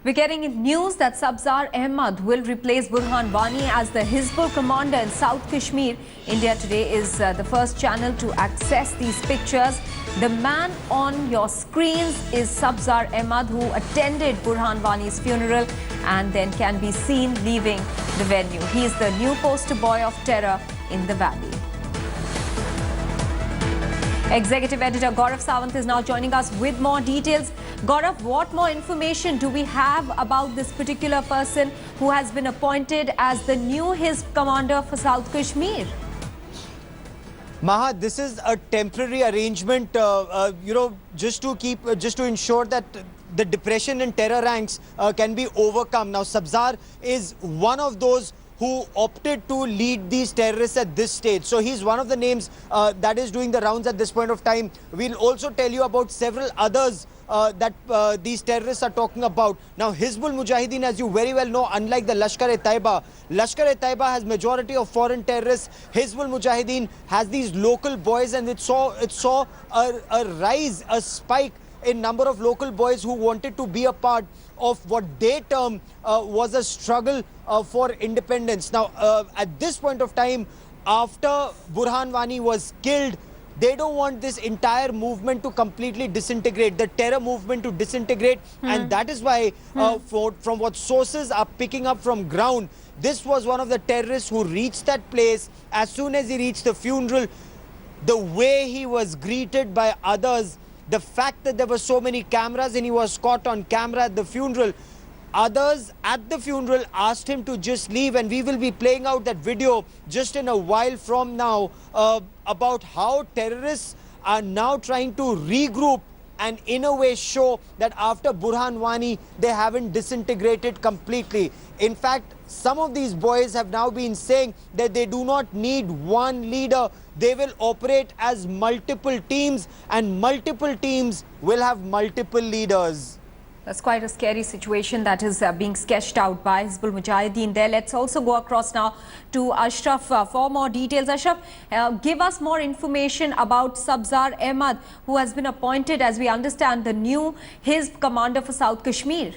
We're getting news that Sabzar Ahmad will replace Burhan Wani as the Hizbul commander in South Kashmir. India Today is the first channel to access these pictures. The man on your screens is Sabzar Ahmad, who attended Burhan Wani's funeral and then can be seen leaving the venue. He is the new poster boy of terror in the valley. Executive Editor Gaurav Sawant is now joining us with more details. Gaurav, what more information do we have about this particular person who has been appointed as the new Hizb commander for South Kashmir? Maha, this is a temporary arrangement, just to ensure that the depression in terror ranks can be overcome. Now, Sabzar is one of those who opted to lead these terrorists at this stage. So he's one of the names that is doing the rounds at this point of time. We'll also tell you about several others that these terrorists are talking about. Now, Hizbul Mujahideen, as you very well know, unlike the Lashkar-e-Taiba has majority of foreign terrorists. Hizbul Mujahideen has these local boys, and it saw a rise, a spike in number of local boys who wanted to be a part of what they term was a struggle for independence. Now, at this point of time, after Burhan Wani was killed, they don't want this entire movement to completely disintegrate, the terror movement to disintegrate. And that is why, from what sources are picking up from ground, this was one of the terrorists who reached that place. As soon as he reached the funeral, the way he was greeted by others, the fact that there were so many cameras and he was caught on camera at the funeral, others at the funeral asked him to just leave, and we will be playing out that video just in a while from now about how terrorists are now trying to regroup and in a way show that after Burhan Wani, they haven't disintegrated completely. In fact, some of these boys have now been saying that they do not need one leader. They will operate as multiple teams, and multiple teams will have multiple leaders. That's quite a scary situation that is being sketched out by Hizbul Mujahideen there. Let's also go across now to Ashraf for more details. Ashraf, give us more information about Sabzar Ahmad, who has been appointed, as we understand, the new Hizb commander for South Kashmir.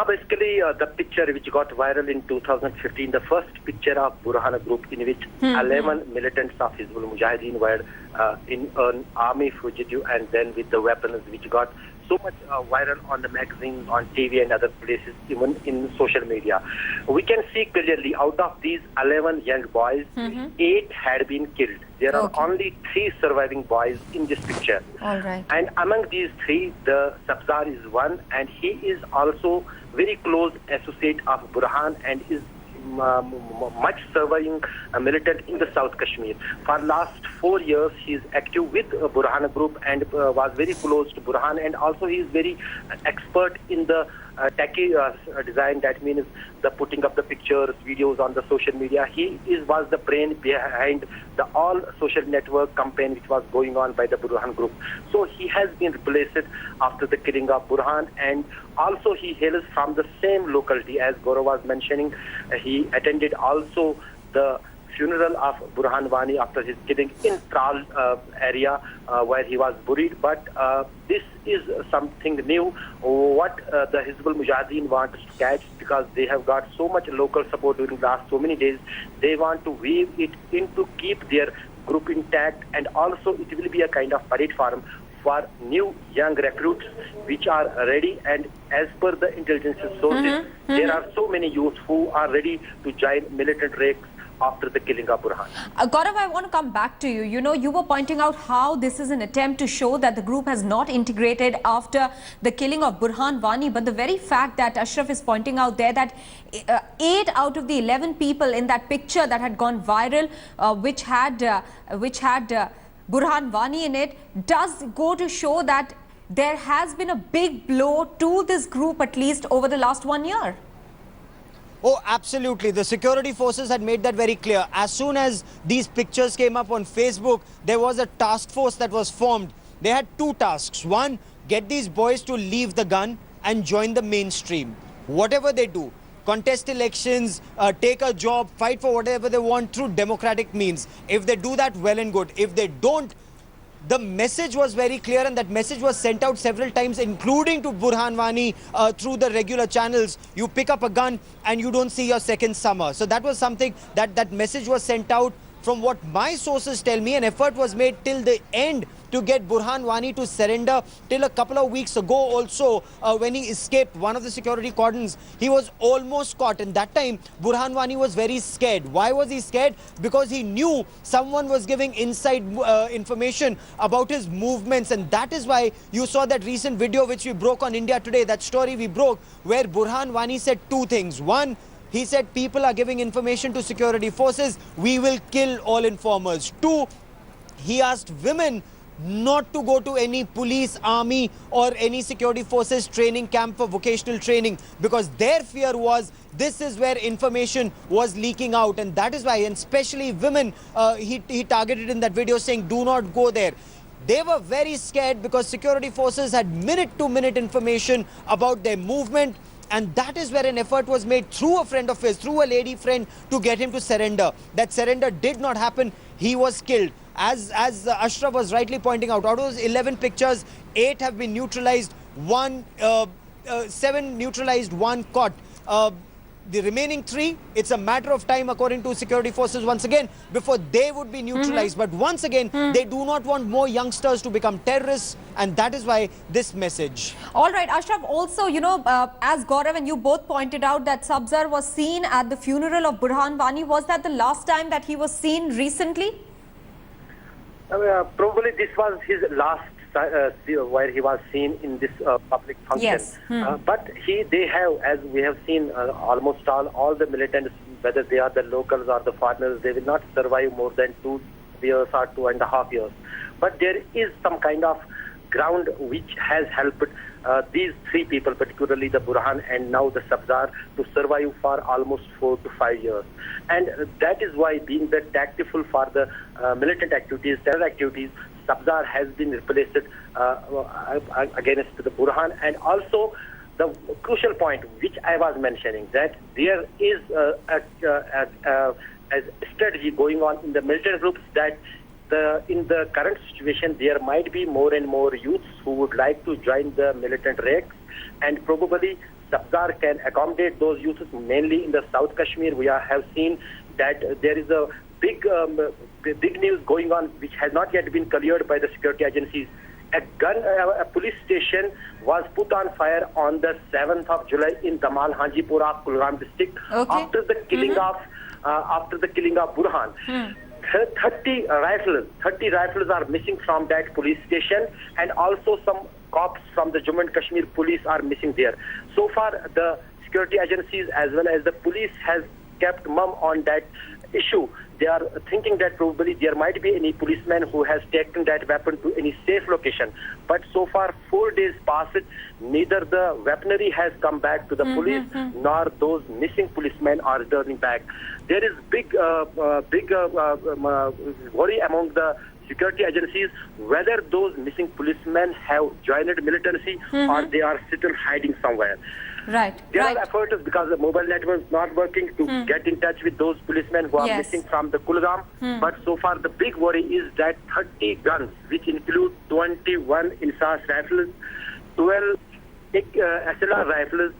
Basically, the picture which got viral in 2015, the first picture of Burhan group in which 11 militants of Hizbul Mujahideen were in an army fugitive, and then with the weapons, which got so much viral on the magazines, on TV and other places, even in social media. We can see clearly out of these 11 young boys, 8 had been killed. There are only 3 surviving boys in this picture. All right. And among these 3, the Sabzar is one, and he is also very close associate of Burhan and is much surviving militant in the South Kashmir. For last 4 years, he is active with Burhan group and was very close to Burhan, and also he is very expert in the techie design. That means the putting up the pictures, videos on the social media. He was the brain behind the all social network campaign which was going on by the Burhan group. So he has been replaced after the killing of Burhan, and also he hails from the same locality as Gaurav was mentioning. He attended also the funeral of Burhan Wani after his killing in Tral area where he was buried. But this is something new, what the Hizbul Mujahideen wants to catch, because they have got so much local support during the last so many days. They want to weave it in to keep their group intact, and also it will be a kind of parade forum for new young recruits which are ready. And as per the intelligence sources, there are so many youths who are ready to join militant ranks after the killing of Burhan. Gaurav, I want to come back to you. You know, you were pointing out how this is an attempt to show that the group has not integrated after the killing of Burhan Wani. But the very fact that Ashraf is pointing out there that 8 out of the 11 people in that picture that had gone viral, which had Burhan Wani in it, does go to show that there has been a big blow to this group, at least over the last 1 year. Oh, absolutely. The security forces had made that very clear. As soon as these pictures came up on Facebook, there was a task force that was formed. They had 2 tasks. One, get these boys to leave the gun and join the mainstream. Whatever they do, contest elections, take a job, fight for whatever they want through democratic means. If they do that, well and good. If they don't, the message was very clear, and that message was sent out several times, including to Burhan Wani through the regular channels. You pick up a gun and you don't see your second summer. So that was something that message was sent out. From what my sources tell me, an effort was made till the end to get Burhan Wani to surrender. Till a couple of weeks ago also, when he escaped one of the security cordons, he was almost caught. And that time, Burhan Wani was very scared. Why was he scared? Because he knew someone was giving inside information about his movements. And that is why you saw that recent video which we broke on India Today, that story we broke, where Burhan Wani said two things. One, he said people are giving information to security forces, we will kill all informers. Two, he asked women not to go to any police, army or any security forces training camp for vocational training, because their fear was this is where information was leaking out. And that is why, and especially women, he targeted in that video, saying do not go there. They were very scared because security forces had minute-to-minute information about their movement. And that is where an effort was made through a friend of his, through a lady friend, to get him to surrender. That surrender did not happen. He was killed. As Ashraf was rightly pointing out, out of those 11 pictures, 8 have been neutralized, 7 neutralized, 1 caught. The remaining 3, it's a matter of time, according to security forces, once again, before they would be neutralized. But once again, they do not want more youngsters to become terrorists, and that is why this message. All right, Ashraf, also, you know, as Gaurav and you both pointed out, that Sabzar was seen at the funeral of Burhan Wani. Was that the last time that he was seen recently? Probably this was his last where he was seen in this public function. Yes. But they have, as we have seen, almost all the militants, whether they are the locals or the foreigners, they will not survive more than 2 years or 2.5 years. But there is some kind of ground which has helped these 3 people, particularly the Burhan and now the Sabzar, to survive for almost 4 to 5 years. And that is why, being the tactful for the militant activities, terror activities, Sabzar has been replaced against the Burhan. And also the crucial point which I was mentioning, that there is a strategy going on in the militant groups, that in the current situation there might be more and more youths who would like to join the militant ranks, and probably Sabzar can accommodate those youths. Mainly in the South Kashmir, we have seen that there is a big news going on which has not yet been cleared by the security agencies. A police station was put on fire on the 7th of July in Damal Hanjipura, Kulgam district, after the killing of Burhan. 30 rifles are missing from that police station, and also some cops from the Jammu and Kashmir police are missing there. So far, the security agencies as well as the police has kept mum on that issue. They are thinking that probably there might be any policeman who has taken that weapon to any safe location. But so far, 4 days passed, neither the weaponry has come back to the police, nor those missing policemen are returning back. There is big worry among the security agencies whether those missing policemen have joined militancy or they are still hiding somewhere. Right. There are efforts, because the mobile network is not working, to get in touch with those policemen who are missing from the Kulgam. But so far, the big worry is that 30 guns, which include 21 Insas rifles, 12 SLR rifles,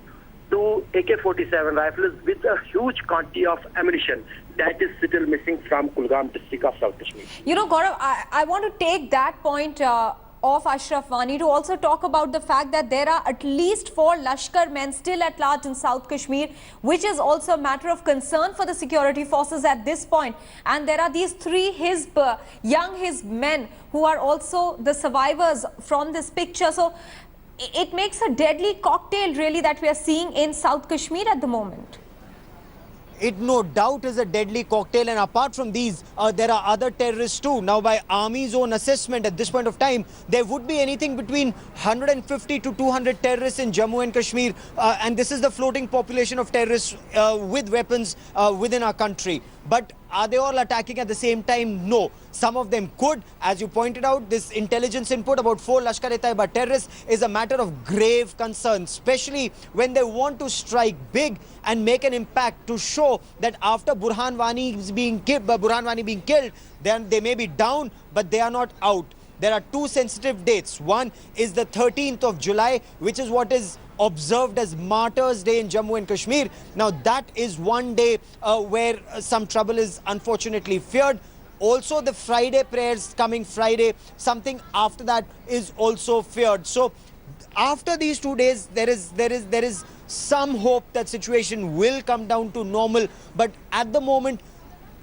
2 AK-47 rifles with a huge quantity of ammunition, that is still missing from Kulgam district of South Kashmir. You know, Gaurav, I want to take that point of Ashraf Wani to also talk about the fact that there are at least 4 Lashkar men still at large in South Kashmir, which is also a matter of concern for the security forces at this point. And there are these 3 young Hizb men who are also the survivors from this picture. So it makes a deadly cocktail really that we are seeing in South Kashmir at the moment. It no doubt is a deadly cocktail, and apart from these, there are other terrorists too. Now, by Army's own assessment at this point of time, there would be anything between 150 to 200 terrorists in Jammu and Kashmir, and this is the floating population of terrorists with weapons within our country. But are they all attacking at the same time? No. Some of them could. As you pointed out, this intelligence input about 4 Lashkar-e-Taiba terrorists is a matter of grave concern, especially when they want to strike big and make an impact to show that after Burhan Wani being killed, then they may be down, but they are not out. there are two sensitive dates. One is the 13th of July, which is what is observed as Martyrs' Day in Jammu and Kashmir. Now, that is one day where some trouble is unfortunately feared. Also, the Friday prayers coming Friday, something after that is also feared. So, after these 2 days, there is some hope that situation will come down to normal. But at the moment,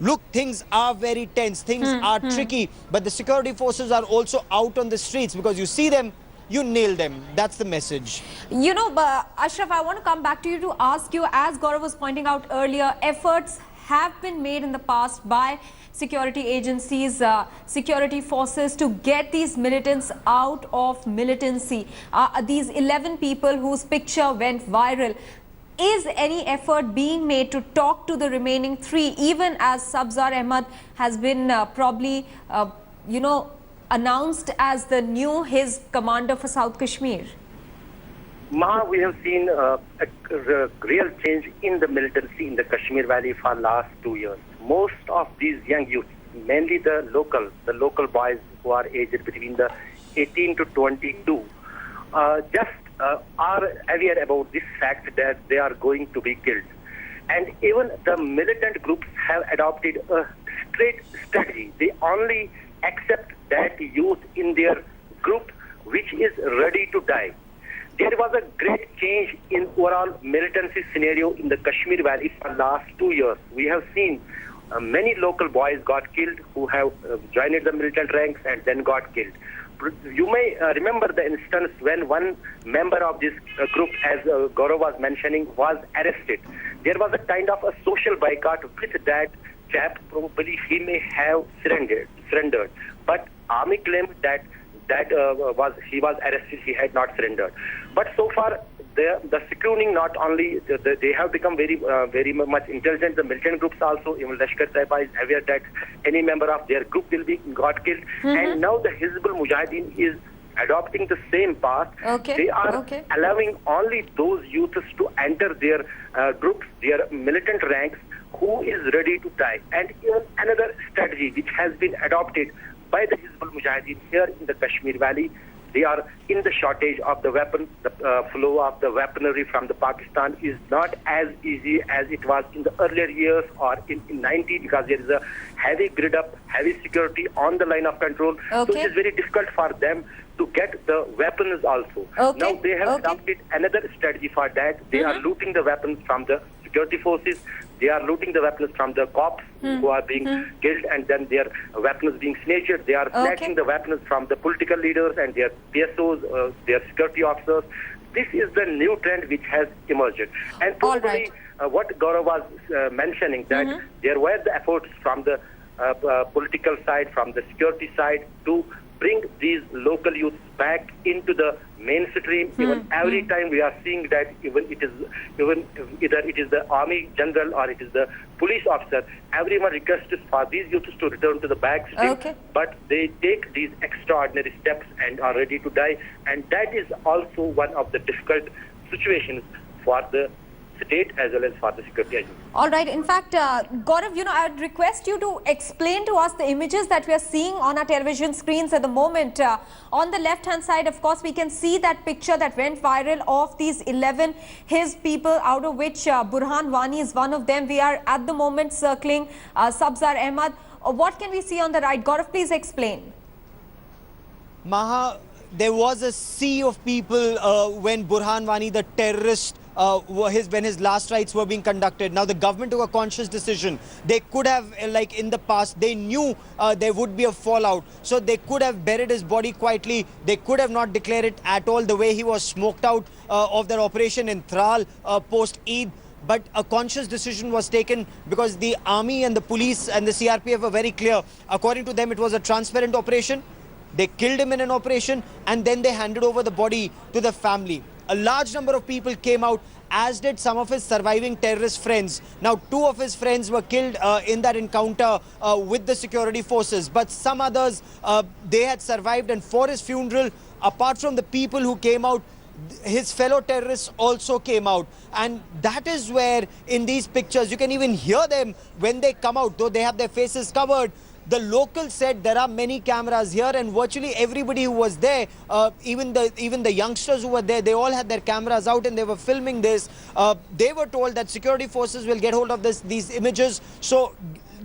look, things are very tense, things are tricky, but the security forces are also out on the streets because you see them, you nail them. That's the message. You know, Ashraf, I want to come back to you to ask you, as Gaurav was pointing out earlier, efforts have been made in the past by security agencies, security forces to get these militants out of militancy. These 11 people whose picture went viral. Is any effort being made to talk to the remaining 3, even as Sabzar Ahmad has been probably, announced as the new commander for South Kashmir? Maha, we have seen a real change in the militancy in the Kashmir Valley for last 2 years. Most of these young youth, mainly the local boys who are aged between the 18 to 22, are aware about this fact that they are going to be killed. And even the militant groups have adopted a straight strategy. They only accept that youth in their group which is ready to die. There was a great change in overall militancy scenario in the Kashmir Valley for last 2 years. We have seen many local boys got killed who have joined the militant ranks and then got killed. You may remember the instance when one member of this group, as Gaurav was mentioning, was arrested. There was a kind of a social boycott with that chap. Probably he may have surrendered. But army claimed that he was arrested, he had not surrendered. But so far, the security not only they have become very much intelligent. The militant groups also, even Lashkar Taiba is aware that any member of their group will be got killed. And now the Hizbul Mujahideen is adopting the same path. They are allowing only those youths to enter their groups, their militant ranks, who is ready to die. And even another strategy which has been adopted by the Hizbul Mujahideen here in the Kashmir Valley, they are in the shortage of the weapon. The flow of the weaponry from the Pakistan is not as easy as it was in the earlier years or in 90, because there is a heavy grid up, heavy security on the line of control. So it is very difficult for them to get the weapons also. Now they have adopted another strategy for that. They are looting the weapons from the security forces. They are looting the weapons from the cops who are being killed, and then their weapons being snatched. They are snatching the weapons from the political leaders and their PSOs, their security officers. This is the new trend which has emerged. And probably what Gaurav was mentioning, that there were the efforts from the political side, from the security side, to bring these local youths back into the mainstream. Even every time we are seeing that either it is the army general or it is the police officer, everyone requests for these youths to return to the backstream, but they take these extraordinary steps and are ready to die. And that is also one of the difficult situations for the state as well as for the security agency. All right. In fact, Gaurav, I would request you to explain to us the images that we are seeing on our television screens at the moment. On the left-hand side, of course, we can see that picture that went viral of these 11 his people, out of which Burhan Wani is one of them. We are at the moment circling Sabzar Ahmad. What can we see on the right? Gaurav, please explain. Maha, there was a sea of people when Burhan Wani, the terrorist, when his last rites were being conducted. Now the government took a conscious decision. They could have, like in the past, they knew there would be a fallout, so they could have buried his body quietly. They could have not declared it at all, the way he was smoked out of their operation in Thrall post-Eid. But a conscious decision was taken because the army and the police and the CRPF were very clear. According to them, it was a transparent operation. They killed him in an operation and then they handed over the body to the family. A large number of people came out, as did some of his surviving terrorist friends. Now, 2 of his friends were killed in that encounter with the security forces. But some others, they had survived. And for his funeral, apart from the people who came out, his fellow terrorists also came out. And that is where in these pictures, you can even hear them when they come out, though they have their faces covered. The locals said there are many cameras here, and virtually everybody who was there, even the youngsters who were there, they all had their cameras out and they were filming this. They were told that security forces will get hold of these images, so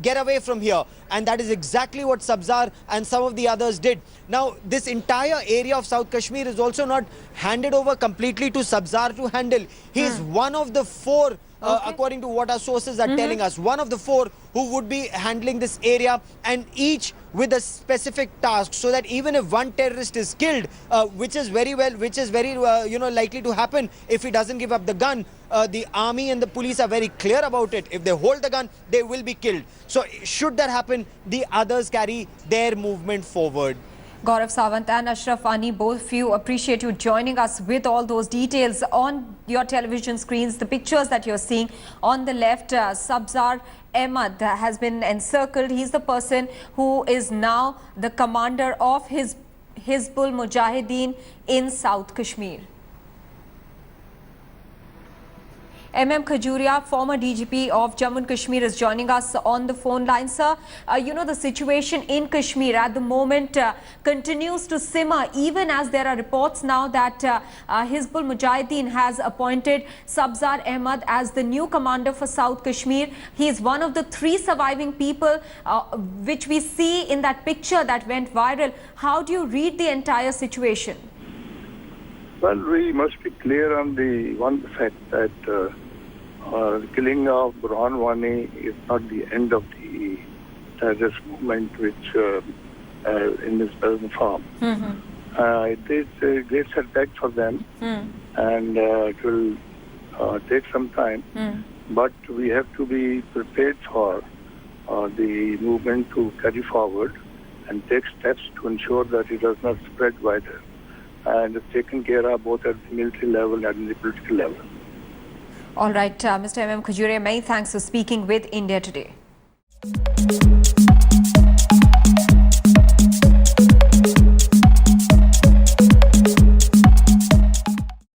get away from here. And that is exactly what Sabzar and some of the others did. Now, this entire area of South Kashmir is also not handed over completely to Sabzar to handle. He is one of the four, according to what our sources are telling us, one of the four who would be handling this area, and each with a specific task, so that even if one terrorist is killed, which is very likely to happen if he doesn't give up the gun, the army and the police are very clear about it. If they hold the gun, they will be killed. So should that happen, the others carry their movement forward. Gaurav Sawant and Ashraf Wani, both of you, appreciate you joining us with all those details on your television screens. The pictures that you're seeing on the left, Sabzar Ahmad has been encircled. He's the person who is now the commander of Hizbul Mujahideen in South Kashmir. Khajuria, former DGP of Jammu and Kashmir, is joining us on the phone line. Sir, you know, the situation in Kashmir at the moment continues to simmer, even as there are reports now that Hizbul Mujahideen has appointed Sabzar Ahmad as the new commander for South Kashmir. He is one of the 3 surviving people which we see in that picture that went viral. How do you read the entire situation? Well, we must be clear on the one fact that the killing of Burhan Wani is not the end of the terrorist movement which in its present form. It is a great setback for them, and it will take some time, but we have to be prepared for the movement to carry forward and take steps to ensure that it does not spread wider, and it's taken care of both at the military level and the political level. All right, Mr. Khajuria, many thanks for speaking with India Today.